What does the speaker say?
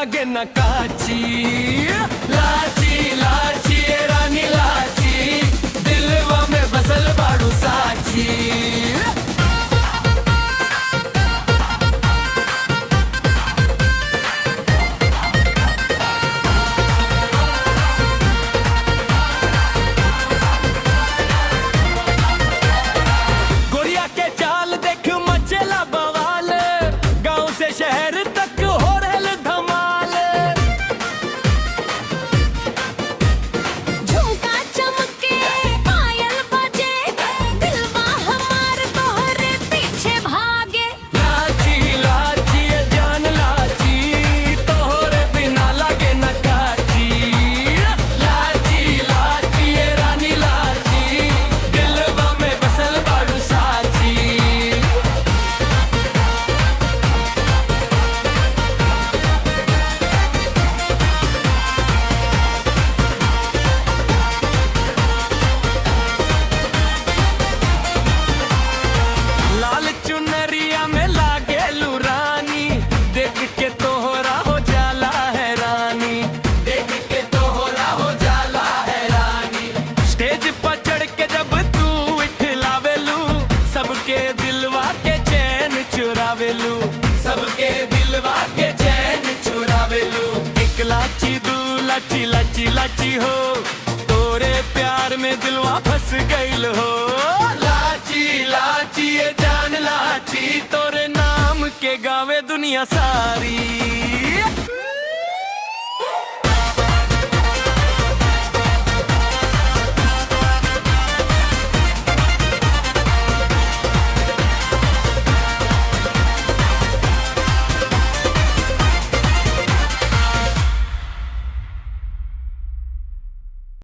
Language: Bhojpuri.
लागे न काची। लाची लाची रानी लाची, दिलवा में बसल बाड़ू साची। सबके दिलवा के चैन चुरावेलू। एक लाची दू लाची लाची लाची हो, तोरे प्यार में दिलवा फंस गईल हो। लाची लाची ये जान लाची, तोरे नाम के गावे दुनिया सारी।